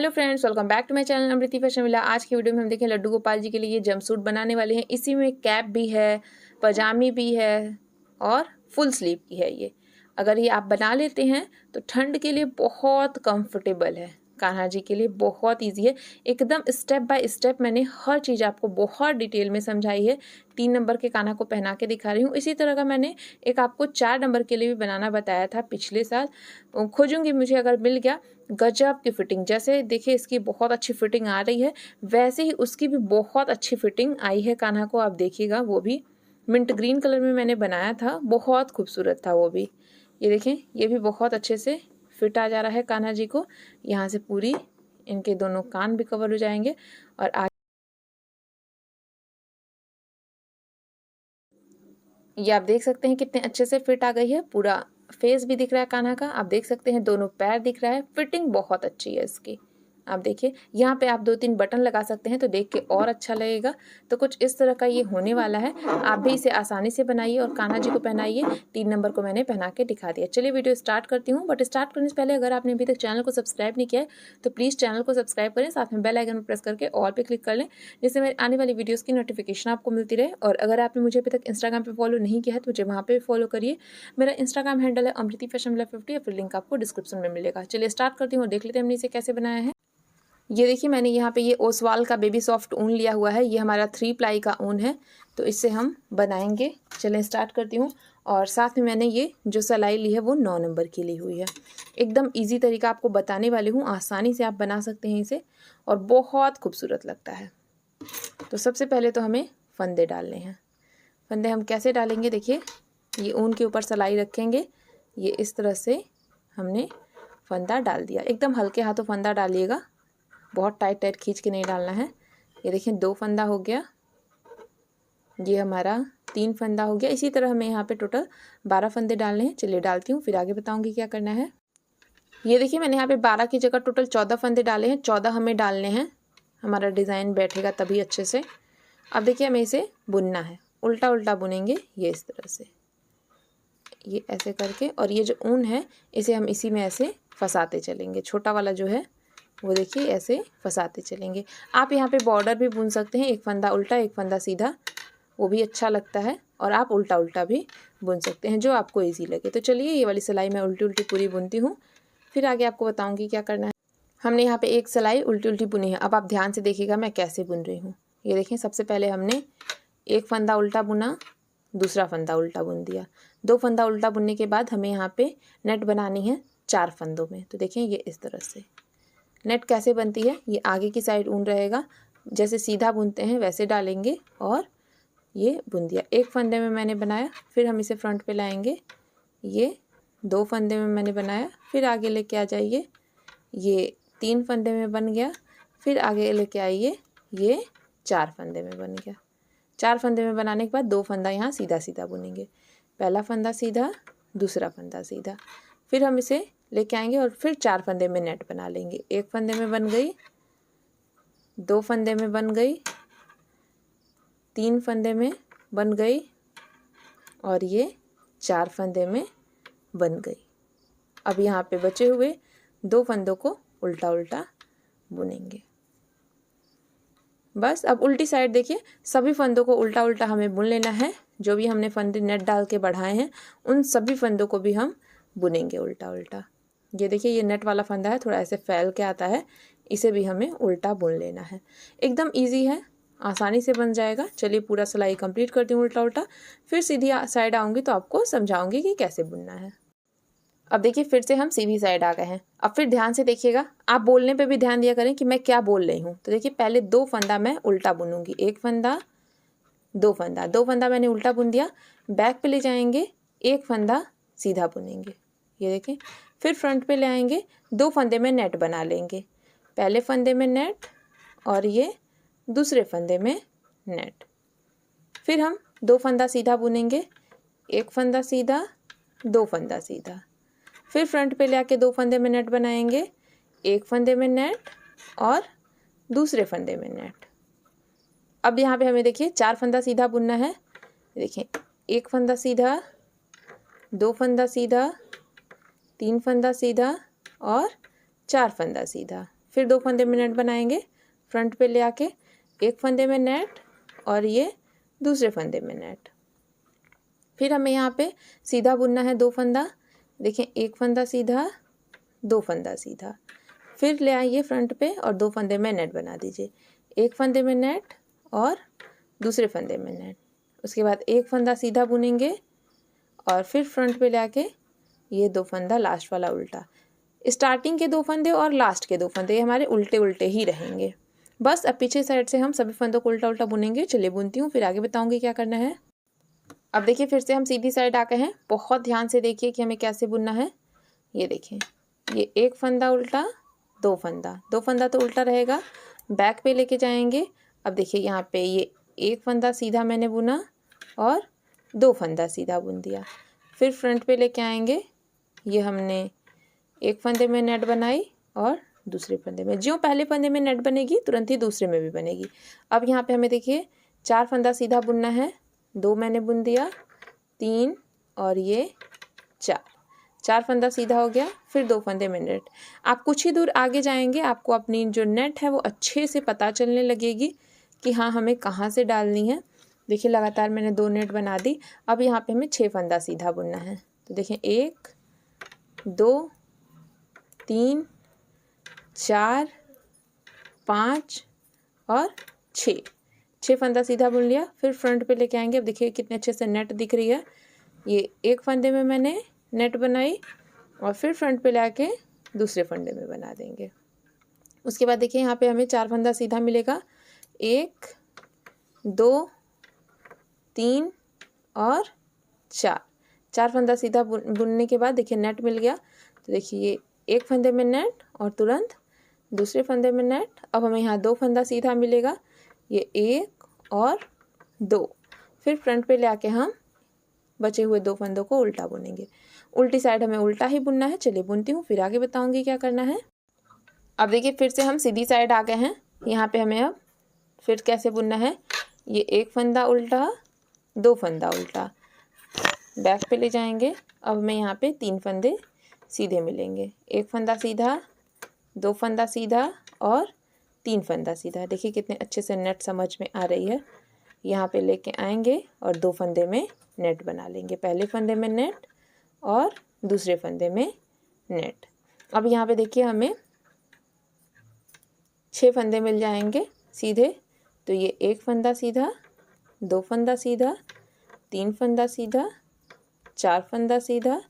Hello friends, welcome back to my channel Amriti fashion villa. आज की video में हम देखें लड्डू गोपाल जी के लिए ये जंपसूट बनाने वाले हैं। इसी में कैप भी है, पजामी भी है और फुल स्लीव की है। ये अगर ये आप बना लेते हैं तो ठंड के लिए बहुत कंफर्टेबल है। कान्हा जी के लिए बहुत इजी है। एकदम स्टेप बाय स्टेप मैंने हर चीज़ आपको बहुत डिटेल में समझाई है। 3 नंबर के कान्हा को पहना के दिखा रही हूँ। इसी तरह का मैंने एक आपको 4 नंबर के लिए भी बनाना बताया था पिछले साल। खोजूंगी, मुझे अगर मिल गया। गजब की फिटिंग, जैसे देखिए इसकी बहुत अच्छी फिटिंग आ रही है, वैसे ही उसकी भी बहुत अच्छी फिटिंग आई है कान्हा को। आप देखिएगा, वो भी मिंट ग्रीन कलर में मैंने बनाया था, बहुत खूबसूरत था वो भी। ये देखें, ये भी बहुत अच्छे से फिट आ जा रहा है कान्हा जी को। यहाँ से पूरी इनके दोनों कान भी कवर हो जाएंगे और ये आप देख सकते हैं कितने अच्छे से फिट आ गई है। पूरा फेस भी दिख रहा है कान्हा का, आप देख सकते हैं दोनों पैर दिख रहा है। फिटिंग बहुत अच्छी है इसकी। आप देखिए यहाँ पे आप 2-3 बटन लगा सकते हैं तो देख के और अच्छा लगेगा। तो कुछ इस तरह का ये होने वाला है। आप भी इसे आसानी से बनाइए और कान्हा जी को पहनाइए। 3 नंबर को मैंने पहना के दिखा दिया। चलिए वीडियो स्टार्ट करती हूँ, बट स्टार्ट करने से पहले अगर आपने अभी तक चैनल को सब्सक्राइब नहीं किया है तो प्लीज़ चैनल को सब्सक्राइब करें, साथ में बेल आइकन पर प्रेस करके ऑल पे क्लिक कर लें, जिससे मेरी आने वाली वीडियोज़ की नोटिफिकेशन आपको मिलती रहे। और अगर आपने मुझे अभी तक इंस्टाग्राम पर फॉलो नहीं किया है तो मुझे वहाँ पर फॉलो करिए। मेरा इंस्टाग्राम हैंडल है अमृति फैशन विला 50 या फिर लिंक आपको डिस्क्रिप्शन में मिलेगा। चलिए स्टार्ट करती हूँ और देख लेते हैं हमने इसे कैसे बनाया है। ये देखिए, मैंने यहाँ पे ये ओसवाल का बेबी सॉफ्ट ऊन लिया हुआ है। ये हमारा 3 प्लाई का ऊन है, तो इससे हम बनाएंगे। चलें स्टार्ट करती हूँ। और साथ में मैंने ये जो सिलाई ली है वो 9 नंबर की ली हुई है। एकदम इजी तरीका आपको बताने वाली हूँ, आसानी से आप बना सकते हैं इसे और बहुत खूबसूरत लगता है। तो सबसे पहले तो हमें फंदे डालने हैं। फंदे हम कैसे डालेंगे, देखिए ये ऊन के ऊपर सिलाई रखेंगे। ये इस तरह से हमने फंदा डाल दिया। एकदम हल्के हाथों फंदा डालिएगा, बहुत टाइट टाइट खींच के नहीं डालना है। ये देखिए 2 फंदा हो गया, ये हमारा 3 फंदा हो गया। इसी तरह हमें यहाँ पे टोटल 12 फंदे डालने हैं। चलिए डालती हूँ, फिर आगे बताऊँगी क्या करना है। ये देखिए मैंने यहाँ पे 12 की जगह टोटल 14 फंदे डाले हैं। 14 हमें डालने हैं, हमारा डिज़ाइन बैठेगा तभी अच्छे से। अब देखिए हमें इसे बुनना है, उल्टा उल्टा बुनेंगे ये इस तरह से, ये ऐसे करके। और ये जो ऊन है इसे हम इसी में ऐसे फंसाते चलेंगे। छोटा वाला जो है वो देखिए ऐसे फंसाते चलेंगे। आप यहाँ पे बॉर्डर भी बुन सकते हैं, एक फंदा उल्टा एक फंदा सीधा, वो भी अच्छा लगता है। और आप उल्टा उल्टा भी बुन सकते हैं, जो आपको इजी लगे। तो चलिए ये वाली सिलाई मैं उल्टी उल्टी पूरी बुनती हूँ, फिर आगे आपको बताऊँगी क्या करना है। हमने यहाँ पे एक सिलाई उल्टी उल्टी बुनी है। अब आप ध्यान से देखिएगा मैं कैसे बुन रही हूँ। ये देखें, सबसे पहले हमने एक फंदा उल्टा बुना, दूसरा फंदा उल्टा बुन दिया। 2 फंदा उल्टा बुनने के बाद हमें यहाँ पे नेट बनानी है 4 फंदों में। तो देखें ये इस तरह से नेट कैसे बनती है। ये आगे की साइड ऊन रहेगा, जैसे सीधा बुनते हैं वैसे डालेंगे और ये बुन दिया। एक फंदे में मैंने बनाया, फिर हम इसे फ्रंट पे लाएंगे। ये 2 फंदे में मैंने बनाया, फिर आगे लेके आ जाइए, ये 3 फंदे में बन गया। फिर आगे लेके आइए, ये 4 फंदे में बन गया। 4 फंदे में बनाने के बाद 2 फंदा यहाँ सीधा सीधा बुनेंगे। पहला फंदा सीधा, दूसरा फंदा सीधा, फिर हम इसे लेके आएंगे और फिर 4 फंदे में नेट बना लेंगे। एक फंदे में बन गई, 2 फंदे में बन गई, 3 फंदे में बन गई और ये 4 फंदे में बन गई। अब यहाँ पे बचे हुए 2 फंदों को उल्टा उल्टा बुनेंगे। बस अब उल्टी साइड देखिए, सभी फंदों को उल्टा उल्टा हमें बुन लेना है। जो भी हमने फंदे नेट डाल के बढ़ाए हैं उन सभी फंदों को भी हम बुनेंगे उल्टा उल्टा। ये देखिए ये नेट वाला फंदा है, थोड़ा ऐसे फैल के आता है, इसे भी हमें उल्टा बुन लेना है। एकदम इजी है, आसानी से बन जाएगा। चलिए पूरा सिलाई कंप्लीट करती हूँ उल्टा उल्टा, फिर सीधी साइड आऊँगी तो आपको समझाऊँगी कि कैसे बुनना है। अब देखिए फिर से हम सीधी साइड आ गए हैं। अब फिर ध्यान से देखिएगा, आप बोलने पे भी ध्यान दिया करें कि मैं क्या बोल रही हूँ। तो देखिए पहले 2 फंदा मैं उल्टा बुनूंगी, एक फंदा, 2 फंदा, 2 फंदा मैंने उल्टा बुन दिया। बैक पे ले जाएंगे, एक फंदा सीधा बुनेंगे। ये देखें, फिर फ्रंट पे ले आएंगे, 2 फंदे में नेट बना लेंगे। पहले फंदे में नेट और ये दूसरे फंदे में नेट। फिर हम 2 फंदा सीधा बुनेंगे, एक फंदा सीधा, 2 फंदा सीधा। फिर फ्रंट पे ले आके 2 फंदे में नेट बनाएंगे, एक फंदे में नेट और दूसरे फंदे में नेट। अब यहाँ पे हमें देखिए 4 फंदा सीधा बुनना है। देखिए एक फंदा सीधा, 2 फंदा सीधा, 3 फंदा सीधा और 4 फंदा सीधा। फिर 2 फंदे में नेट बनाएंगे, फ्रंट पे ले आके एक फंदे में नेट और ये दूसरे फंदे में नेट। फिर हमें यहाँ पे सीधा बुनना है 2 फंदा, देखें एक फंदा सीधा, 2 फंदा सीधा, फिर ले आइए फ्रंट पे और 2 फंदे में नेट बना दीजिए, एक फंदे में नेट और दूसरे फंदे में नेट। उसके बाद एक फंदा सीधा बुनेंगे और फिर फ्रंट पे ले आके ये 2 फंदा लास्ट वाला उल्टा। स्टार्टिंग के 2 फंदे और लास्ट के 2 फंदे हमारे उल्टे उल्टे ही रहेंगे। बस अब पीछे साइड से हम सभी फंदों को उल्टा उल्टा बुनेंगे। चलिए बुनती हूँ, फिर आगे बताऊंगी क्या करना है। अब देखिए फिर से हम सीधी साइड आ गए हैं। बहुत ध्यान से देखिए कि हमें कैसे बुनना है। ये देखें, ये एक फंदा उल्टा, 2 फंदा, 2 फंदा तो उल्टा रहेगा, बैक पे लेके जाएंगे। अब देखिए यहाँ पे ये एक फंदा सीधा मैंने बुना और 2 फंदा सीधा बुन दिया, फिर फ्रंट पे लेके आएंगे। ये हमने एक फंदे में नेट बनाई और दूसरे फंदे में, ज्यों पहले फंदे में नेट बनेगी तुरंत ही दूसरे में भी बनेगी। अब यहाँ पे हमें देखिए 4 फंदा सीधा बुनना है, 2 मैंने बुन दिया, 3 और ये 4 फंदा सीधा हो गया, फिर 2 फंदे में नेट। आप कुछ ही दूर आगे जाएंगे, आपको अपनी जो नेट है वो अच्छे से पता चलने लगेगी कि हाँ हमें कहाँ से डालनी है। देखिए लगातार मैंने 2 नेट बना दी। अब यहाँ पे हमें 6 फंदा सीधा बुनना है। तो देखें 1 2 3 4 5 और 6 फंदा सीधा बुन लिया, फिर फ्रंट पे लेके आएंगे। अब देखिए कितने अच्छे से नेट दिख रही है। ये एक फंदे में मैंने नेट बनाई और फिर फ्रंट पे लाके दूसरे फंदे में बना देंगे। उसके बाद देखिए यहाँ पे हमें 4 फंदा सीधा मिलेगा, 1 2 3 और 4 फंदा सीधा बुनने के बाद देखिए नेट मिल गया। तो देखिए ये एक फंदे में नेट और तुरंत दूसरे फंदे में नेट। अब हमें यहाँ 2 फंदा सीधा मिलेगा, ये 1 और 2, फिर फ्रंट पे ले आके हम बचे हुए 2 फंदों को उल्टा बुनेंगे। उल्टी साइड हमें उल्टा ही बुनना है। चलिए बुनती हूँ, फिर आगे बताऊंगी क्या करना है। अब देखिए फिर से हम सीधी साइड आ गए हैं। यहाँ पे हमें अब फिर कैसे बुनना है। ये एक फंदा उल्टा, 2 फंदा उल्टा, बैक पे ले जाएंगे। अब हमें यहाँ पे 3 फंदे सीधे मिलेंगे, एक फंदा सीधा, 2 फंदा सीधा और 3 फंदा सीधा। देखिए कितने अच्छे से नेट समझ में आ रही है। यहाँ पे लेके आएंगे और 2 फंदे में नेट बना लेंगे, पहले फंदे में नेट और दूसरे फंदे में नेट। अब यहाँ पे देखिए हमें 6 फंदे मिल जाएंगे सीधे। तो ये एक फंदा सीधा, 2 फंदा सीधा, 3 फंदा सीधा, 4 फंदा सीधा,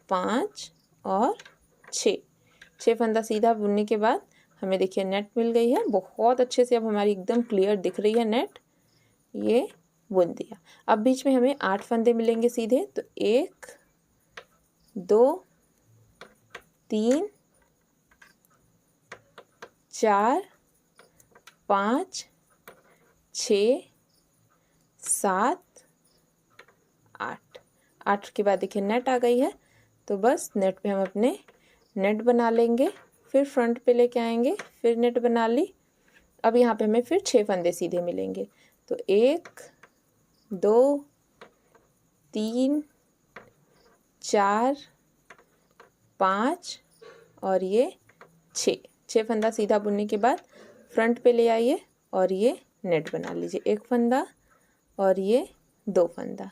5 और 6 फंदा सीधा बुनने के बाद हमें देखिए नेट मिल गई है। बहुत अच्छे से अब हमारी एकदम क्लियर दिख रही है नेट। ये बुन दिया। अब बीच में हमें 8 फंदे मिलेंगे सीधे। तो 1 2 3 4 5 6 7 8 के बाद देखिए नेट आ गई है। तो बस नेट पे हम अपने नेट बना लेंगे, फिर फ्रंट पे लेके आएंगे, फिर नेट बना ली। अब यहाँ पे हमें फिर 6 फंदे सीधे मिलेंगे। तो 1 2 3 4 5 और ये 6 फंदा सीधा बुनने के बाद फ्रंट पे ले आइए और ये नेट बना लीजिए, एक फंदा और ये 2 फंदा।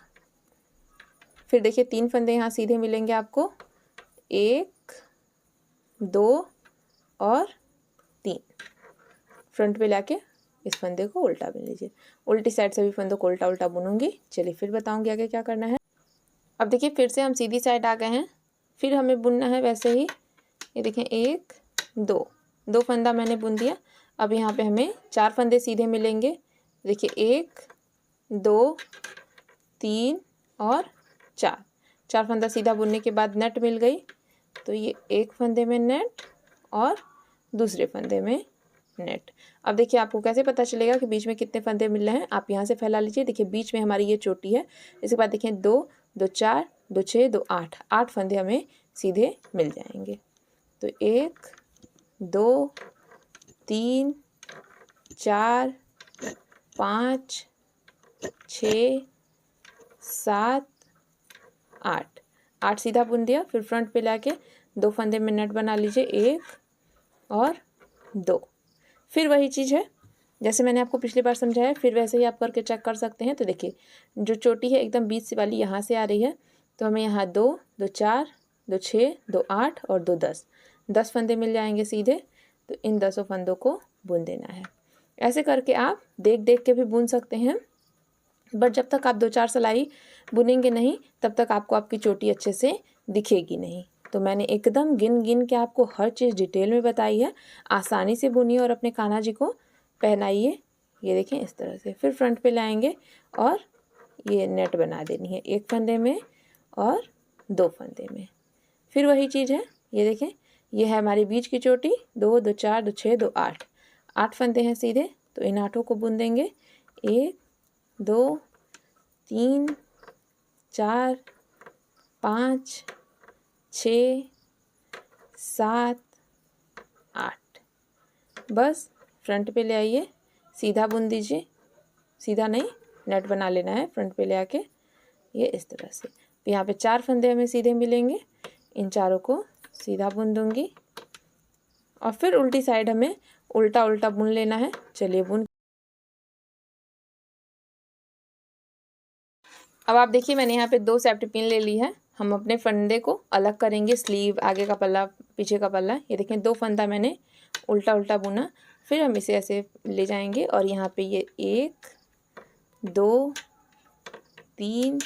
फिर देखिए 3 फंदे यहाँ सीधे मिलेंगे आपको, 1 2 और 3। फ्रंट पे लाके इस फंदे को उल्टा बुन लीजिए। उल्टी साइड सभी फंदों को उल्टा उल्टा बुनूंगी। चलिए फिर बताऊंगी आगे क्या करना है। अब देखिए फिर से हम सीधी साइड आ गए हैं। फिर हमें बुनना है वैसे ही। ये देखें 1 2 फंदा मैंने बुन दिया। अब यहाँ पे हमें 4 फंदे सीधे मिलेंगे। देखिए 1 2 3 और 4 फंदा सीधा बुनने के बाद नेट मिल गई। तो ये एक फंदे में नेट और दूसरे फंदे में नेट। अब देखिए आपको कैसे पता चलेगा कि बीच में कितने फंदे मिल रहे हैं। आप यहाँ से फैला लीजिए। देखिए बीच में हमारी ये चोटी है। इसके बाद देखिए 2 2 4 2 6 2 8 फंदे हमें सीधे मिल जाएंगे। तो 1 2 3 4 5 6 7 8 सीधा बुन दिया। फिर फ्रंट पे लाके 2 फंदे में नेट बना लीजिए, 1 और 2। फिर वही चीज़ है जैसे मैंने आपको पिछली बार समझाया, फिर वैसे ही आप करके चेक कर सकते हैं। तो देखिए जो चोटी है एकदम बीच से वाली यहाँ से आ रही है, तो हमें यहाँ 2 2 4 2 6 2 8 और 2 10 10 फंदे मिल जाएंगे सीधे। तो इन 10 फंदों को बुन देना है। ऐसे करके आप देख देख के भी बुन सकते हैं, बट जब तक आप 2-4 सिलाई बुनेंगे नहीं तब तक आपको आपकी चोटी अच्छे से दिखेगी नहीं। तो मैंने एकदम गिन गिन के आपको हर चीज़ डिटेल में बताई है। आसानी से बुनिए और अपने कान्हा जी को पहनाइए। ये देखें इस तरह से। फिर फ्रंट पे लाएंगे और ये नेट बना देनी है, एक फंदे में और 2 फंदे में। फिर वही चीज़ है, ये देखें ये है हमारी बीच की चोटी। 2 2 4 2 6 2 8 8 फंदे हैं सीधे। तो इन 8 को बुन देंगे। 1 2 3 4 5 6 7 8। बस फ्रंट पे ले आइए, सीधा बुन दीजिए। सीधा नहीं, नेट बना लेना है फ्रंट पे ले आके, ये इस तरह से। यहाँ पे 4 फंदे हमें सीधे मिलेंगे, इन चारों को सीधा बुन दूंगी और फिर उल्टी साइड हमें उल्टा उल्टा बुन लेना है। चलिए बुन। अब आप देखिए मैंने यहाँ पे 2 सेफ्टी पिन ले ली है। हम अपने फंदे को अलग करेंगे, स्लीव, आगे का पल्ला, पीछे का पल्ला। ये देखें 2 फंदा मैंने उल्टा उल्टा बुना। फिर हम इसे ऐसे ले जाएंगे और यहाँ पे ये 1 2 3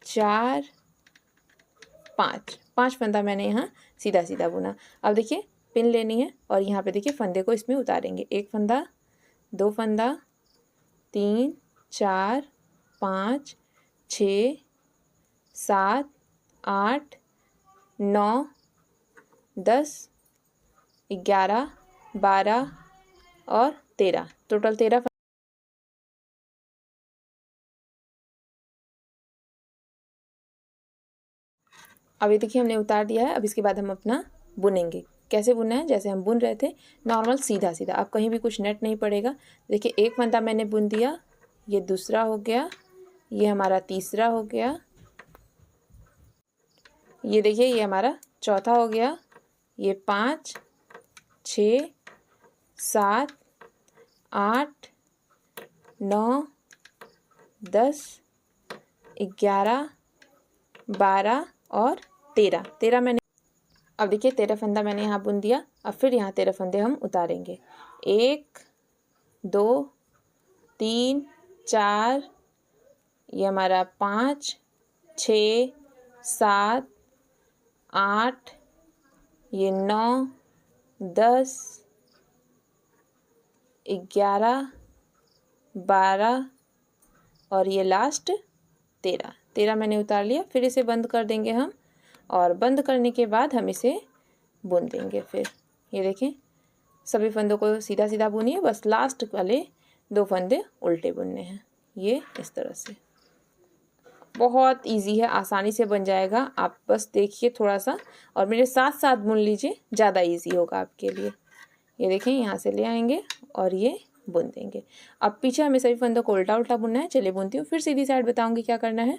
4 5 फंदा मैंने यहाँ सीधा सीधा बुना। अब देखिए पिन लेनी है और यहाँ पे देखिए फंदे को इसमें उतारेंगे। 1 फंदा, 2 फंदा, 3 4 5 6 7 8 9 10 11 12 और 13, टोटल 13। अब ये देखिए हमने उतार दिया है। अब इसके बाद हम अपना बुनेंगे। कैसे बुनना है, जैसे हम बुन रहे थे नॉर्मल सीधा सीधा। अब कहीं भी कुछ नेट नहीं पड़ेगा। देखिए 1 फंदा मैंने बुन दिया, ये दूसरा हो गया, ये हमारा तीसरा हो गया, ये देखिए ये हमारा चौथा हो गया, ये 5 6 7 8 9 10 11 12 और 13 मैंने। अब देखिए 13 फंदा मैंने यहाँ बुन दिया। अब फिर यहाँ 13 फंदे हम उतारेंगे। 1 2 3 4, ये हमारा 5 6 7 8, ये 9 10 11 12 और ये लास्ट 13 मैंने उतार लिया। फिर इसे बंद कर देंगे हम और बंद करने के बाद हम इसे बुन देंगे। फिर ये देखें सभी फंदों को सीधा सीधा बुनिए, बस लास्ट वाले 2 फंदे उल्टे बुनने हैं। ये इस तरह से बहुत इजी है, आसानी से बन जाएगा। आप बस देखिए थोड़ा सा और मेरे साथ साथ बुन लीजिए, ज़्यादा इजी होगा आपके लिए। ये देखें यहाँ से ले आएंगे और ये बुन देंगे। अब पीछे हमें सभी फंदों को उल्टा उल्टा बुनना है। चलिए बुनती हूँ, फिर सीधी साइड बताऊँगी क्या करना है।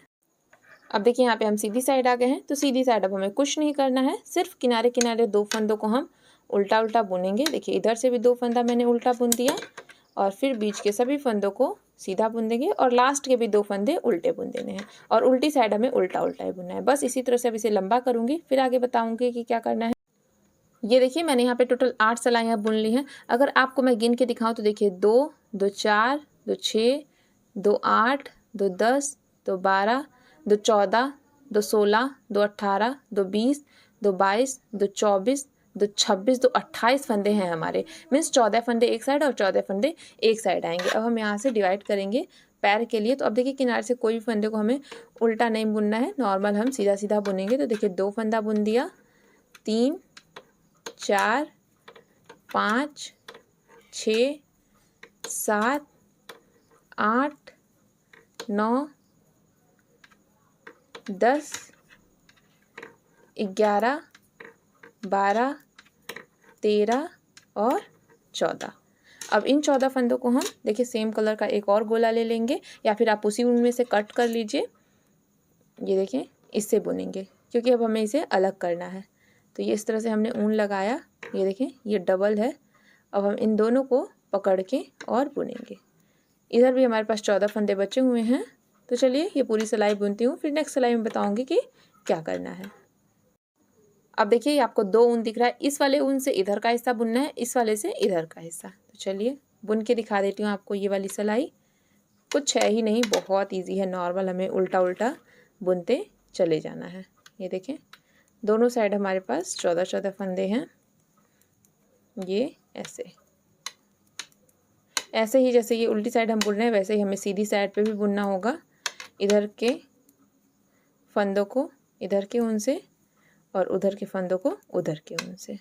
अब देखिए यहाँ पे हम सीधी साइड आ गए हैं। तो सीधी साइड अब हमें कुछ नहीं करना है, सिर्फ किनारे किनारे 2 फंदों को हम उल्टा उल्टा बुनेंगे। देखिए इधर से भी 2 फंदा मैंने उल्टा बुन दिया और फिर बीच के सभी फंदों को सीधा बुन देंगे और लास्ट के भी 2 फंदे उल्टे बुन देने हैं और उल्टी साइड हमें उल्टा उल्टा ही बुनना है। बस इसी तरह से अब इसे लंबा करूँगी, फिर आगे बताऊँगी कि क्या करना है। ये देखिए मैंने यहाँ पे टोटल 8 सिलाइयाँ बुन ली हैं। अगर आपको मैं गिन के दिखाऊँ तो देखिए 2 2 4 2 6 2 8 2 10 2 12 2 14 2 16 2 18 2 20 2 22 2 24 2 26 2 28 फंदे हैं हमारे। मीन्स 14 फंदे एक साइड और 14 फंदे एक साइड आएंगे। अब हम यहाँ से डिवाइड करेंगे पैर के लिए। तो अब देखिए किनारे से कोई भी फंदे को हमें उल्टा नहीं बुनना है, नॉर्मल हम सीधा सीधा बुनेंगे। तो देखिए 2 फंदा बुन दिया, 3 4 5 6 7 8 9 10 11 12 13 और 14। अब इन 14 फंदों को हम देखिए सेम कलर का एक और गोला ले लेंगे या फिर आप उसी ऊन में से कट कर लीजिए। ये देखें इससे बुनेंगे क्योंकि अब हमें इसे अलग करना है। तो ये इस तरह से हमने ऊन लगाया। ये देखें ये डबल है अब हम इन दोनों को पकड़ के और बुनेंगे। इधर भी हमारे पास 14 फंदे बचे हुए हैं। तो चलिए ये पूरी सिलाई बुनती हूँ, फिर नेक्स्ट सिलाई में बताऊँगी कि क्या करना है। अब देखिए आपको 2 ऊन दिख रहा है, इस वाले ऊन से इधर का हिस्सा बुनना है, इस वाले से इधर का हिस्सा। तो चलिए बुन के दिखा देती हूँ आपको ये वाली सिलाई। कुछ है ही नहीं, बहुत ईजी है, नॉर्मल हमें उल्टा उल्टा बुनते चले जाना है। ये देखें दोनों साइड हमारे पास 14-14 फंदे हैं। ये ऐसे ही जैसे ये उल्टी साइड हम बुन रहे हैं वैसे ही हमें सीधी साइड पे भी बुनना होगा। इधर के फंदों को इधर के ऊन से और उधर के फंदों को उधर के ऊन से।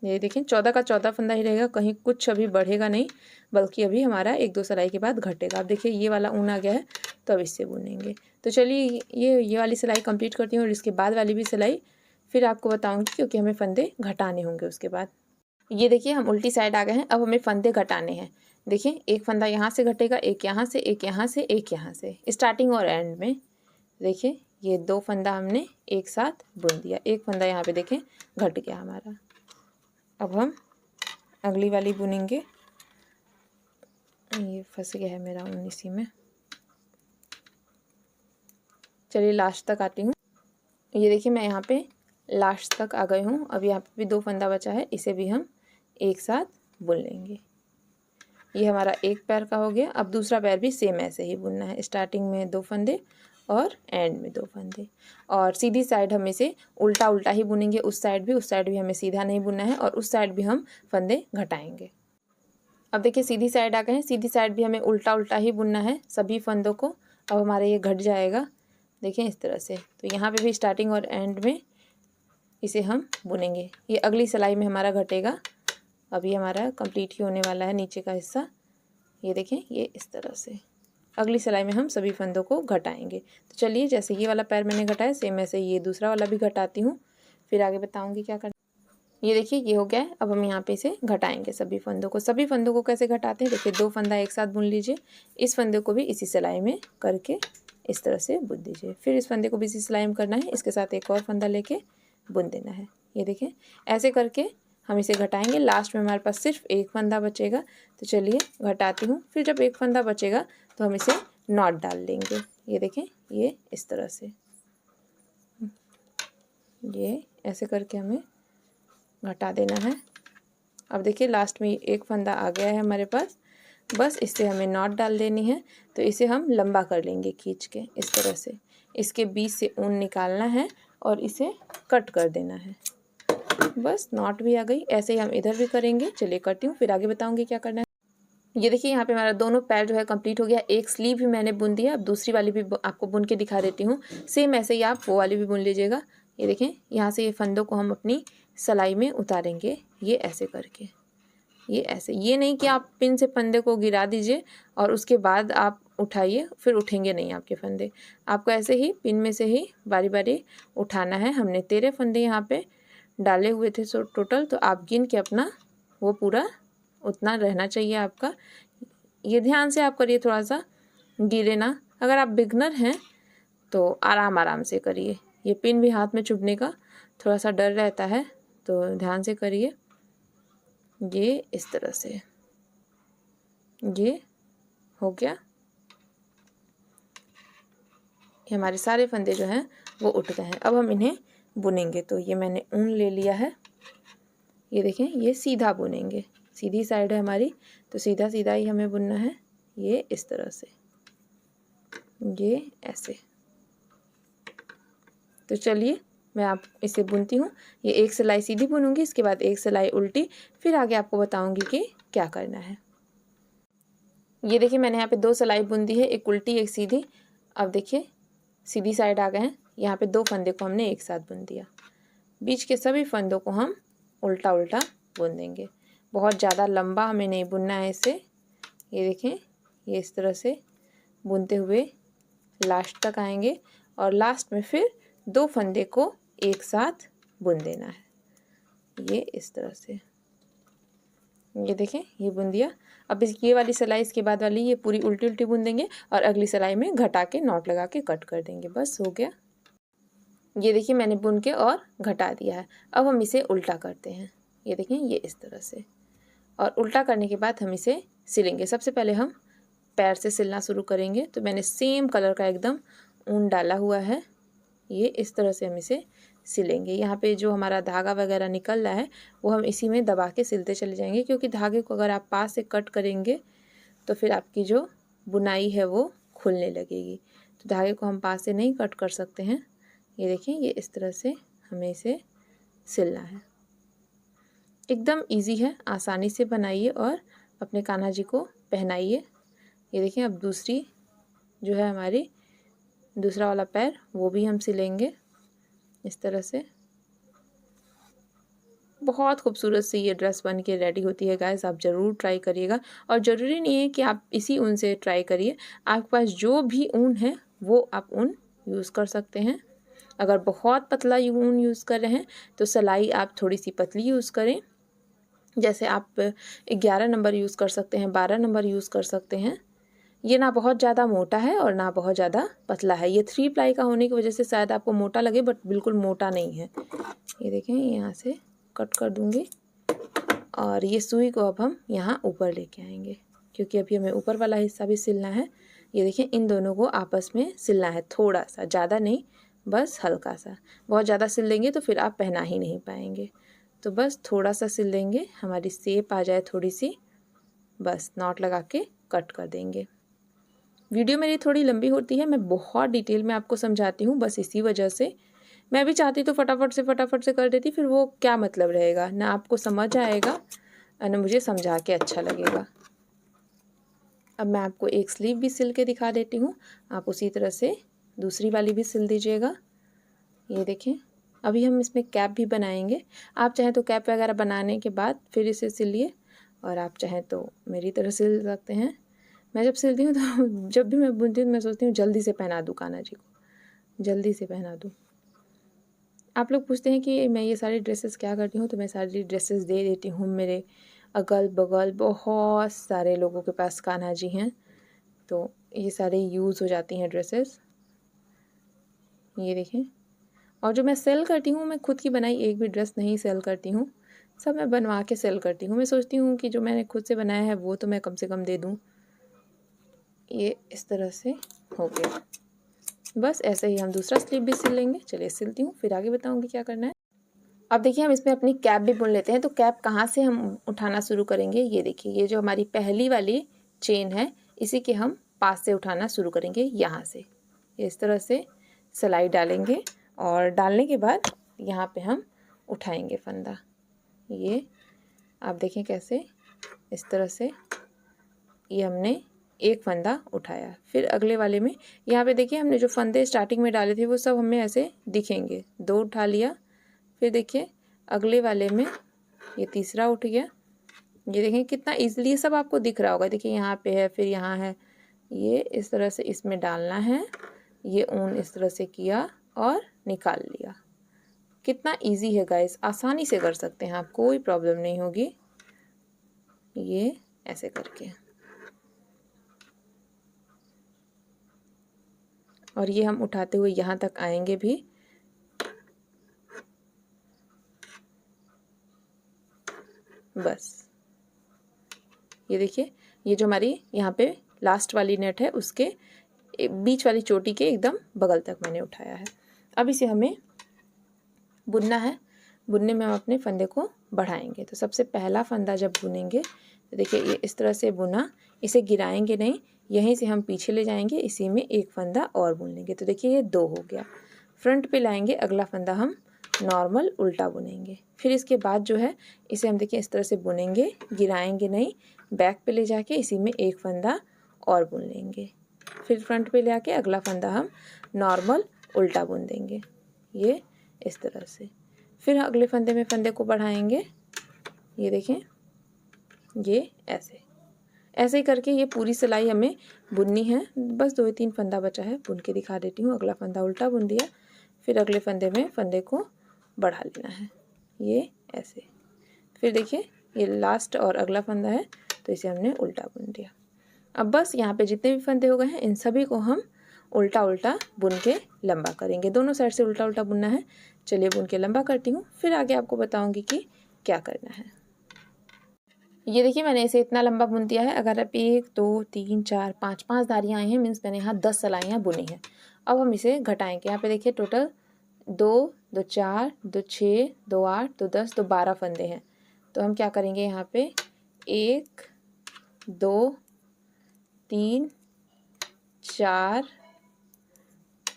ये देखें 14 का 14 फंदा ही रहेगा, कहीं कुछ अभी बढ़ेगा नहीं, बल्कि अभी हमारा 1-2 सिलाई के बाद घटेगा। अब देखिए ये वाला ऊन आ गया है तो अब इससे बुनेंगे। तो चलिए ये वाली सिलाई कंप्लीट करती हूँ और इसके बाद वाली भी सिलाई फिर आपको बताऊँगी, क्योंकि हमें फंदे घटाने होंगे उसके बाद। ये देखिए हम उल्टी साइड आ गए हैं, अब हमें फंदे घटाने हैं। देखिए एक फंदा यहाँ से घटेगा, एक यहाँ से, एक यहाँ से, एक यहाँ से, स्टार्टिंग और एंड में। देखिए ये 2 फंदा हमने एक साथ बुन दिया, एक फंदा यहाँ पे देखें घट गया हमारा। अब हम अगली वाली बुनेंगे। ये फंस गया है मेरा ऊन इसी में। चलिए लास्ट तक आती हूँ। ये देखिए मैं यहाँ पे लास्ट तक आ गई हूँ। अब यहाँ पे भी 2 फंदा बचा है, इसे भी हम एक साथ बुन लेंगे। ये हमारा एक पैर का हो गया। अब दूसरा पैर भी सेम ऐसे ही बुनना है, स्टार्टिंग में 2 फंदे और एंड में 2 फंदे। और सीधी साइड हम इसे उल्टा उल्टा ही बुनेंगे, उस साइड भी हमें सीधा नहीं बुनना है, और उस साइड भी हम फंदे घटाएंगे। अब देखिए सीधी साइड आ गए हैं, सीधी साइड भी हमें उल्टा उल्टा ही बुनना है सभी फंदों को। अब हमारे ये घट जाएगा, देखिए इस तरह से। तो यहाँ पे भी स्टार्टिंग और एंड में इसे हम बुनेंगे। ये अगली सिलाई में हमारा घटेगा। अभी हमारा कंप्लीट ही होने वाला है नीचे का हिस्सा। ये देखें ये इस तरह से अगली सिलाई में हम सभी फंदों को घटाएंगे। तो चलिए जैसे ये वाला पैर मैंने घटाया, सेम ऐसे ये दूसरा वाला भी घटाती हूँ, फिर आगे बताऊँगी क्या करना। ये देखिए ये हो गया है। अब हम यहाँ पे इसे घटाएंगे सभी फंदों को। सभी फंदों को कैसे घटाते हैं, देखिए 2 फंदा एक साथ बुन लीजिए, इस फंदे को भी इसी सिलाई में करके इस तरह से बुन दीजिए, फिर इस फंदे को भी इसी सिलाई में करना है, इसके साथ एक और फंदा लेके बुन देना है। ये देखें ऐसे करके हम इसे घटाएंगे। लास्ट में हमारे पास सिर्फ एक फंदा बचेगा। तो चलिए घटाती हूँ, फिर जब एक फंदा बचेगा तो हम इसे नॉट डाल देंगे। ये देखें ये इस तरह से, ये ऐसे करके हमें घटा देना है। अब देखिए लास्ट में एक फंदा आ गया है हमारे पास, बस इससे हमें नॉट डाल देनी है। तो इसे हम लंबा कर लेंगे खींच के इस तरह से, इसके बीच से ऊन निकालना है और इसे कट कर देना है। बस नॉट भी आ गई। ऐसे ही हम इधर भी करेंगे। चलिए करती हूँ, फिर आगे बताऊँगी क्या करना है। ये देखिए यहाँ पे हमारा दोनों पैर जो है कंप्लीट हो गया। एक स्लीव भी मैंने बुन दिया। अब दूसरी वाली भी आपको बुन के दिखा देती हूँ। सेम ऐसे ही आप वो वाली भी बुन लीजिएगा। ये देखें यहाँ से ये फंदों को हम अपनी सिलाई में उतारेंगे, ये ऐसे करके, ये ऐसे। ये नहीं कि आप पिन से फंदे को गिरा दीजिए और उसके बाद आप उठाइए, फिर उठेंगे नहीं आपके फंदे। आपको ऐसे ही पिन में से ही बारी बारी उठाना है। हमने 13 फंदे यहाँ पे डाले हुए थे टोटल, तो आप गिन के अपना वो पूरा उतना रहना चाहिए आपका। ये ध्यान से आप करिए, थोड़ा सा गिरे ना। अगर आप बिगनर हैं तो आराम आराम से करिए। ये पिन भी हाथ में चुभने का थोड़ा सा डर रहता है, तो ध्यान से करिए। ये इस तरह से, ये हो गया। ये हमारे सारे फंदे जो हैं वो उठ गए हैं। अब हम इन्हें बुनेंगे। तो ये मैंने ऊन ले लिया है। ये देखें ये सीधा बुनेंगे, सीधी साइड है हमारी, तो सीधा सीधा ही हमें बुनना है। ये इस तरह से, ये ऐसे। तो चलिए मैं आप इसे बुनती हूँ। ये एक सिलाई सीधी बुनूंगी, इसके बाद एक सिलाई उल्टी, फिर आगे आपको बताऊंगी कि क्या करना है। ये देखिए मैंने यहाँ पे 2 सिलाई बुन दी है, एक उल्टी एक सीधी। अब देखिए सीधी साइड आ गए हैं। यहाँ पे 2 फंदे को हमने एक साथ बुन दिया। बीच के सभी फंदों को हम उल्टा उल्टा बुन देंगे। बहुत ज़्यादा लंबा हमें नहीं बुनना है इसे। ये देखें ये इस तरह से बुनते हुए लास्ट तक आएंगे और लास्ट में फिर 2 फंदे को एक साथ बुन देना है। ये इस तरह से, ये देखें ये बुन दिया। अब ये वाली सिलाई इसके बाद वाली ये पूरी उल्टी उल्टी बुन देंगे और अगली सिलाई में घटा के नॉट लगा के कट कर देंगे। बस हो गया। ये देखिए मैंने बुन के और घटा दिया है। अब हम इसे उल्टा करते हैं। ये देखें, ये इस तरह से। और उल्टा करने के बाद हम इसे सिलेंगे। सबसे पहले हम पैर से सिलना शुरू करेंगे। तो मैंने सेम कलर का एकदम ऊन डाला हुआ है, ये इस तरह से हम इसे सिलेंगे। यहाँ पे जो हमारा धागा वगैरह निकल रहा है वो हम इसी में दबा के सिलते चले जाएंगे, क्योंकि धागे को अगर आप पास से कट करेंगे तो फिर आपकी जो बुनाई है वो खुलने लगेगी। तो धागे को हम पास से नहीं कट कर सकते हैं। ये देखें, ये इस तरह से हमें इसे सिलना है। एकदम इजी है, आसानी से बनाइए और अपने कान्हा जी को पहनाइए। ये देखें, अब दूसरी जो है हमारी दूसरा वाला पैर वो भी हम सिलेंगे इस तरह से। बहुत खूबसूरत सी ये ड्रेस बन के रेडी होती है गाइस, आप ज़रूर ट्राई करिएगा। और ज़रूरी नहीं है कि आप इसी ऊन से ट्राई करिए, आपके पास जो भी ऊन है वो आप ऊन यूज़ कर सकते हैं। अगर बहुत पतला ऊन यूज़ कर रहे हैं तो सिलाई आप थोड़ी सी पतली यूज़ करें, जैसे आप 11 नंबर यूज़ कर सकते हैं, 12 नंबर यूज़ कर सकते हैं। ये ना बहुत ज़्यादा मोटा है और ना बहुत ज़्यादा पतला है। ये 3 प्लाई का होने की वजह से शायद आपको मोटा लगे, बट बिल्कुल मोटा नहीं है। ये देखें, यहाँ से कट कर दूँगी और ये सुई को अब हम यहाँ ऊपर लेके आएंगे, क्योंकि अभी हमें ऊपर वाला हिस्सा भी सिलना है। ये देखें, इन दोनों को आपस में सिलना है, थोड़ा सा, ज़्यादा नहीं, बस हल्का सा। बहुत ज़्यादा सिल देंगे तो फिर आप पहना ही नहीं पाएंगे। तो बस थोड़ा सा सिल देंगे, हमारी शेप आ जाए थोड़ी सी, बस नॉट लगा के कट कर देंगे। वीडियो मेरी थोड़ी लंबी होती है, मैं बहुत डिटेल में आपको समझाती हूँ, बस इसी वजह से। मैं भी चाहती तो फटाफट से कर देती, फिर वो क्या मतलब रहेगा, ना आपको समझ आएगा और ना मुझे समझा के अच्छा लगेगा। अब मैं आपको एक स्लीव भी सिल के दिखा देती हूँ, आप उसी तरह से दूसरी वाली भी सिल दीजिएगा। ये देखें, अभी हम इसमें कैप भी बनाएंगे। आप चाहें तो कैप वगैरह बनाने के बाद फिर इसे सिलिए, और आप चाहें तो मेरी तरह सिल सकते हैं। मैं जब सिलती हूँ तो जब भी मैं बुनती हूँ मैं सोचती हूँ जल्दी से पहना दूँ कान्हा जी को, जल्दी से पहना दूँ। आप लोग पूछते हैं कि मैं ये सारी ड्रेसेस क्या करती हूँ, तो मैं सारी ड्रेसेस दे देती हूँ। मेरे अगल बगल बहुत सारे लोगों के पास कान्हा जी हैं, तो ये सारे यूज़ हो जाती हैं ड्रेसेस। ये देखें, और जो मैं सेल करती हूँ, मैं खुद की बनाई एक भी ड्रेस नहीं सेल करती हूँ, सब मैं बनवा के सेल करती हूँ। मैं सोचती हूँ कि जो मैंने खुद से बनाया है वो तो मैं कम से कम दे दूँ। ये इस तरह से हो गया। बस ऐसे ही हम दूसरा स्लीव भी सिल लेंगे। चलिए सिलती हूँ, फिर आगे बताऊँगी क्या करना है। अब देखिए, हम इसमें अपनी कैप भी बुन लेते हैं। तो कैप कहाँ से हम उठाना शुरू करेंगे, ये देखिए, ये जो हमारी पहली वाली चेन है इसी के हम पास से उठाना शुरू करेंगे। यहाँ से इस तरह से सिलाई डालेंगे और डालने के बाद यहाँ पे हम उठाएंगे फंदा। ये आप देखें कैसे, इस तरह से ये हमने एक फंदा उठाया। फिर अगले वाले में यहाँ पे देखिए, हमने जो फंदे स्टार्टिंग में डाले थे वो सब हमें ऐसे दिखेंगे। 2 उठा लिया, फिर देखिए अगले वाले में ये तीसरा उठ गया। ये देखें कितना ईजिली ये सब आपको दिख रहा होगा। देखिए यहाँ पे है, फिर यहाँ है, ये इस तरह से इसमें डालना है। ये ऊन इस तरह से किया और निकाल लिया। कितना इजी है गाइस, आसानी से कर सकते हैं आप, कोई प्रॉब्लम नहीं होगी। ये ऐसे करके, और ये हम उठाते हुए यहाँ तक आएंगे भी। बस ये देखिए, ये जो हमारी यहाँ पे लास्ट वाली नेट है उसके बीच वाली चोटी के एकदम बगल तक मैंने उठाया है। अब इसे हमें बुनना है। बुनने में हम अपने फंदे को बढ़ाएंगे। तो सबसे पहला फंदा जब बुनेंगे तो देखिए ये इस तरह से बुना, इसे गिराएंगे नहीं, यहीं से हम पीछे ले जाएंगे, इसी में एक फंदा और बुन लेंगे। तो देखिए ये 2 हो गया। फ्रंट पे लाएंगे, अगला फंदा हम नॉर्मल उल्टा बुनेंगे। फिर इसके बाद जो है इसे हम देखिए इस तरह से बुनेंगे, गिराएंगे नहीं, बैक पे ले जाके इसी में एक फंदा और बुन लेंगे। फिर फ्रंट पे ले आके अगला फंदा हम नॉर्मल उल्टा बुन देंगे, ये इस तरह से। फिर अगले फंदे में फंदे को बढ़ाएंगे। ये देखें, ये ऐसे ऐसे ही करके ये पूरी सिलाई हमें बुननी है। बस 2-3 फंदा बचा है, बुन के दिखा देती हूँ। अगला फंदा उल्टा बुन दिया, फिर अगले फंदे में फंदे को बढ़ा लेना है, ये ऐसे। फिर देखिए ये लास्ट और अगला फंदा है, तो इसे हमने उल्टा बुन दिया। अब बस यहाँ पे जितने भी फंदे हो गए हैं इन सभी को हम उल्टा उल्टा बुन के लंबा करेंगे। दोनों साइड से उल्टा उल्टा बुनना है। चलिए बुन के लंबा करती हूँ, फिर आगे आपको बताऊँगी कि क्या करना है। ये देखिए मैंने इसे इतना लंबा बुन दिया है। अगर आप 1 2 3 4 5 5 धारियाँ आई हैं, मीन्स मैंने यहाँ 10 सलाइयाँ बुनी हैं। अब हम इसे घटाएंगे। यहाँ पे देखिए टोटल 2 2 4 2 6 2 8 2 10 2 12 फंदे हैं। तो हम क्या करेंगे यहाँ पे 1 2 3 4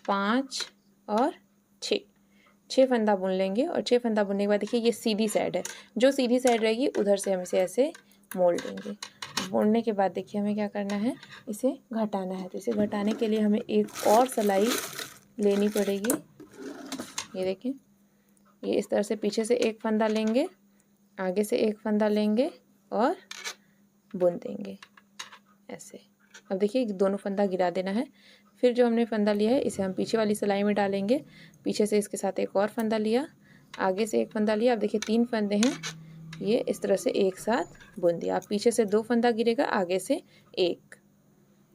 5 और 6 फंदा बुन लेंगे। और 6 फंदा बुनने के बाद देखिए ये सीधी साइड है, जो सीधी साइड रहेगी उधर से हम इसे ऐसे मोड़ लेंगे। मोड़ने के बाद देखिए हमें क्या करना है, इसे घटाना है। तो इसे घटाने के लिए हमें एक और सिलाई लेनी पड़ेगी। ये देखें, ये इस तरह से पीछे से एक फंदा लेंगे, आगे से एक फंदा लेंगे और बुन देंगे ऐसे। अब देखिए दोनों फंदा गिरा देना है। फिर जो हमने फंदा लिया है इसे हम पीछे वाली सिलाई में डालेंगे। पीछे से इसके साथ एक और फंदा लिया, आगे से एक फंदा लिया। अब देखिए 3 फंदे हैं, ये इस तरह से एक साथ बुन दिया। अब पीछे से 2 फंदा गिरेगा, आगे से एक।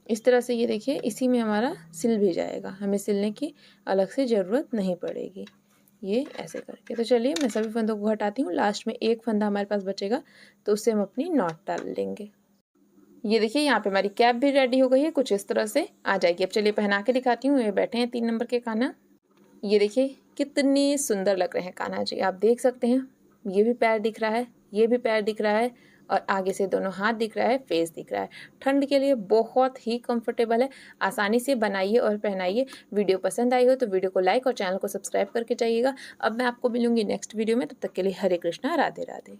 इस तरह से ये देखिए इसी में हमारा सिल भी जाएगा, हमें सिलने की अलग से ज़रूरत नहीं पड़ेगी। ये ऐसे करके। तो चलिए मैं सभी फंदों को हटाती हूँ। लास्ट में एक फंदा हमारे पास बचेगा तो उससे हम अपनी नॉट डाल लेंगे। ये देखिए यहाँ पे हमारी कैप भी रेडी हो गई है, कुछ इस तरह से आ जाएगी। अब चलिए पहना के दिखाती हूँ। ये बैठे हैं 3 नंबर के कान्हा। ये देखिए कितने सुंदर लग रहे हैं कान्हा जी, आप देख सकते हैं। ये भी पैर दिख रहा है, ये भी पैर दिख रहा है और आगे से दोनों हाथ दिख रहा है, फेस दिख रहा है। ठंड के लिए बहुत ही कंफर्टेबल है। आसानी से बनाइए और पहनाइए। वीडियो पसंद आई हो तो वीडियो को लाइक और चैनल को सब्सक्राइब करके जाइएगा। अब मैं आपको मिलूंगी नेक्स्ट वीडियो में, तब तक के लिए हरे कृष्णा, राधे राधे।